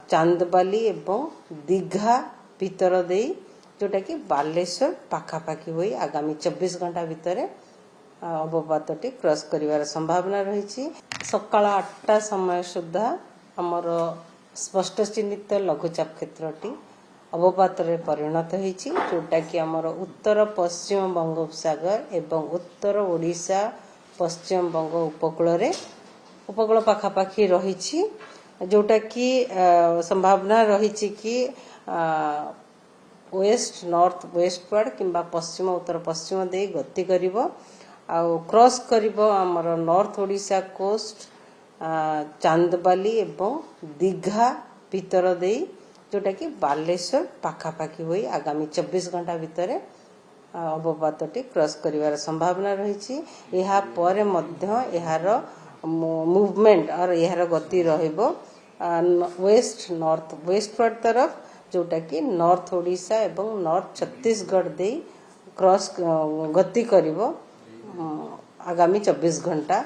चांदबाली एवं दीघा भीतर दे जोटा कि बालेश्वर पाखापाखि होई आगामी 24 घंटा भितर अवपातटी क्रॉस करिवार संभावना रही। सकाळ 8टा समय सुधा आमर स्पष्ट चिन्हित लघुचाप क्षेत्रटी अवपात परिणत होती, जोटा कि आमर उत्तर पश्चिम बंगोपसागर एवं उत्तर ओडिशा पश्चिम बंग उपकूल पाखापाखि रही, जोटा कि संभावना रही कि वेस्ट नॉर्थ वेस्टवर्ड किंबा पश्चिम उत्तर पश्चिम दे गति करिवो आउ क्रॉस करिवो आमर नॉर्थ ओडिशा कोस्ट चांदबाली एवं दीघा भीतर दे जोटा कि बालेश्वर पाखापाखि होई आगामी 24 घंटा भितर अवपातटी क्रॉस करिवार संभावना रही। यहा परे मध्य यार मूवमेंट और यार गति रहिबो वेस्ट नॉर्थ वेस्टवर्ड तरफ, जोटा कि नॉर्थ ओडिशा एवं नॉर्थ छत्तीसगढ़ दे क्रॉस गति करिवो आगामी 24 घंटा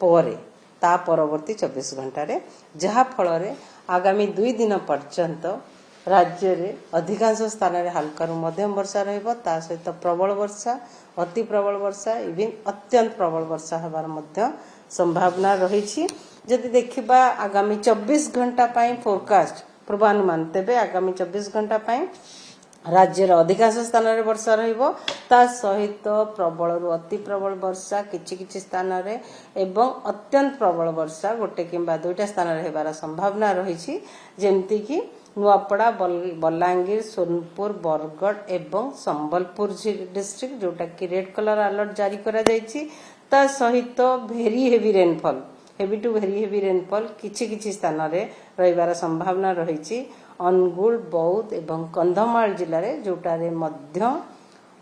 परे ता परवर्ती 24 घंटा रे, जहा फल रे आगामी 2 दिन पर्यंत राज्य रे अधिकांश स्थान रे हल्का रु मध्यम वर्षा रहिबो, ता सहित प्रबल वर्षा अति प्रबल वर्षा इवन अत्यंत प्रबल वर्षा हेबार मध्य संभावना रही। जदि देखिबा आगामी 24 घंटा पाई फोरकास्ट पूर्वानुमान तेबे आगामी 24 घंटा पाई राज्य रे अधिकांश स्थान रे वर्षा रहिबो, ता सहित प्रबल रु अति प्रबल वर्षा किछि किछि स्थान रे एवं अत्यंत प्रबल वर्षा गोटे किंबा दुईटा स्थान रे हेबार संभावना रही, जेमति कि नुआपड़ा बलांगीर सोनपुर बरगढ़ एवं संबलपुर डिस्ट्रिक्ट जोटा कि रेड कलर अलर्ट जारी करा जायछि, ता सहित very heavy rainfall heavy to very heavy rainfall किछि किछि स्थान रे रहिबार संभावना रही। अनुगुल बौद्ध एवं कंधमाल जिले रे जोटा रे मध्य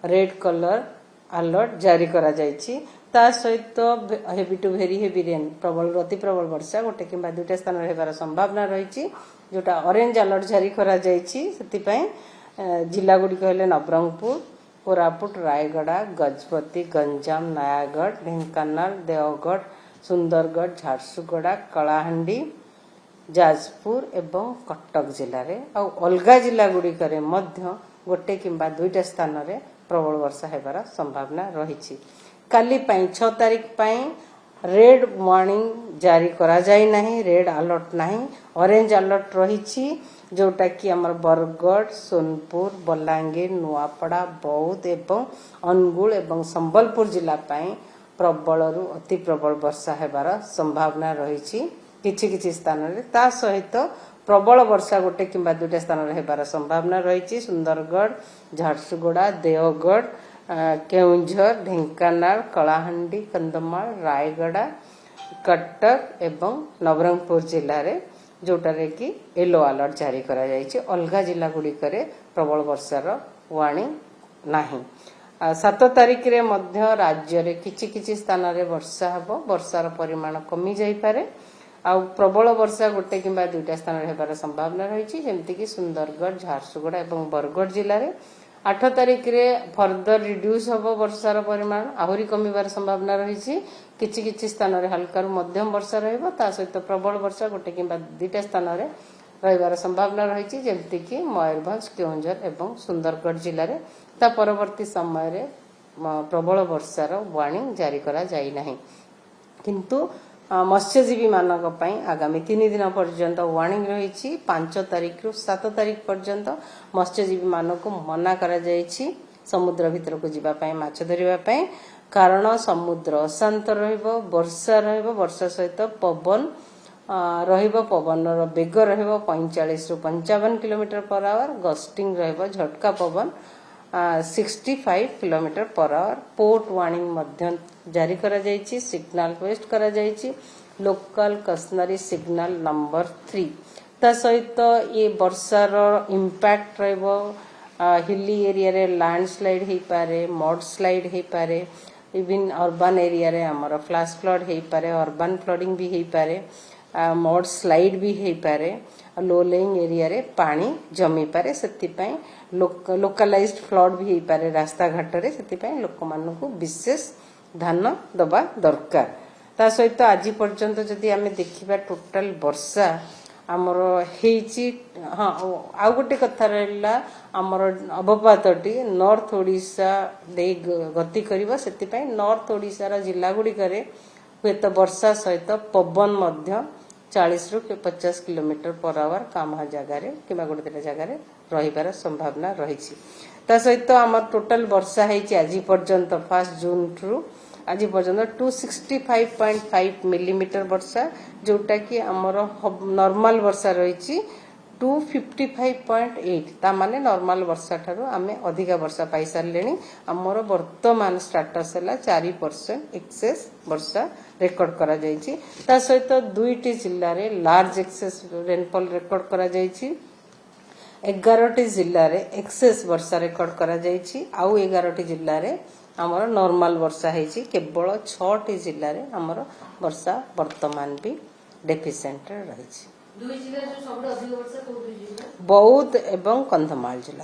रेड कलर अलर्ट जारी करा जायछि, ता सहित heavy to very heavy rain प्रबल अति प्रबल वर्षा गोटे किंबा दुईटा स्थान रे हेबार संभावना रही, जोटा ऑरेंज अलर्ट जारी करा जायछि। सेति पई जिला गुडी कहले नवरंगपुर कोरापुट रायगड़ा गजपति गंजाम नयागढ़ ढेंकानाल देवगढ़ सुंदरगढ़ झारसुगुड़ा कलाहांडी जाजपुर एवं कटक जिले रे आउ अलगा जिला गुडी करे मध्य गोटे किंबा दुईटा स्थान रे प्रबल वर्षा हेबार संभावना रही। काली 6 तारीख रेड वार्निंग जारी करा जाई नहीं, रेड अलर्ट नहीं, ऑरेंज अलर्ट रही, जोटा कि आमर बरगढ़ सोनपुर बलांगीर नुआपड़ा बौद्ध एवं अनुगुल एवं संबलपुर जिला प्रबल रु अति प्रबल वर्षा हेबार संभावना रही किछि किछि स्थान रे, ता सहित प्रबल वर्षा गोटे किंबा दुईटा स्थान रे हेबार संभावना रही। सुंदरगढ़ झारसुगुड़ा देवगढ़ केउंझर ढेंकानाल कलाहांडी कंधमाल रायगड़ा कटक एवं नवरंगपुर जिले रे जोटा रे कि येलो अलर्ट जारी करा जायछि। अलगा जिला गुडी करे प्रबल वर्षार वार्निंग नाही। 7 तारीख रे मध्य राज्य रे किछि किछि स्थान रे वर्षा हबो, वर्षार परिमाण कमी जाई पारे आउ प्रबल वर्षा गोटे किंबा दुईटा स्थान रे हेबार संभावना रही, जेमति कि सुंदरगढ़ झारसुगुड़ा एवं बरगढ़ जिले रे 8 तारीख रे फर्दर रिड्यूस हबो वर्षार परिमाण आहुरी कमीबार संभावना रही। किछि किछि स्थान रे हल्का रु मध्यम वर्षा रहिबो, ता सहित प्रबल वर्षा गोटे किंबा दुईटा स्थान रे रहिबार संभावना रही, जेमति कि मयूरभंज केउंझर एवं सुंदरगढ़ जिले रे, ता परवर्ती समय रे प्रबल वर्षार वार्निंग जारी करा जाई नाही। किंतु मत्स्यजीवी मानक पई आगामी 3 दिन पर्यंत वार्निंग रही। 5 तारीख रु 7 तारीख पर्यंत मत्स्यजीवी मानक मना करा जायछि समुद्र भीतर को जीवा पई माछ धरिबा पई, कारण समुद्र अशांत रहिबो, वर्षा सहित पवन रहिबो, पवनर बेग रहिबो 45 रु 55 किलोमीटर पर आवर, गस्टिंग रहिबो झटका पवन 65 kilometre per hour. Port warning मध्य जारी करा जायछि, सिग्नल पोस्ट करा जायछि, लोकल कस्टनरी सिग्नल नंबर 3। ता सहित ये वर्षार इंपैक्ट रहिबो हिली एरिया रे लैंडस्लाइड हे पारे, मड स्लाइड हे पारे, इवन अर्बन एरिया रे हमर फ्लैश फ्लड हे पारे, अर्बन फ्लडिंग भी हे पारे, मड स्लाइड भी हे पारे, लो लेइंग एरिया रे पानी जमी पारे, सेति पई लोकलाइज्ड फ्लड भी हे पारे रास्ता घाट रे, सेति पई लोक मानन को विशेष ध्यान दबा दरकार। ता सहित आज पर्यंत जदि आमे देखिबा टोटल वर्षा आमर हेची हाँ आउ गोटे कथा रहा आमर अवपातटी नॉर्थ ओडिशा दे गति करिबो सेति नॉर्थ ओडिशार जिला गुड़िकर हुए तो वर्षा सहित पवन मध्य 40 ରୁ 50 किलोमीटर पर आवर कामा जगार कि गोटे जगार रहीबार संभावना रही ता सहित आम टोटाल वर्षा है आज पर्यंत 1 जून रु आज पर्यंत 265.5 मिलीमीटर वर्षा जोटा कि आमर नॉर्मल वर्षा रही 255.8 ता माने नॉर्मल वर्षा ठारू आमे अधिका वर्षा पाई सारले आमर वर्तमान स्टाटस है 4% एक्सेस वर्षा रेकर्ड करा जायछि ता सहित दुईटी जिल्ला रे लार्ज एक्सेस रेनफॉल रेकर्ड करा जायछि 11टी जिल्ला रे एक्सेस वर्षा रेकर्ड करा जायछि आउ 11टी जिल्ला रे आमर नॉर्मल वर्षा हेछि केवल 6टी जिल्ला रे आमर वर्षा वर्तमान भी डेफिशिएंट रहिछि। दुई जिल्ला जो सबसे अधिक वर्षा कोन दुई जिल्ला बौद्ध एवं कंधमाल जिला।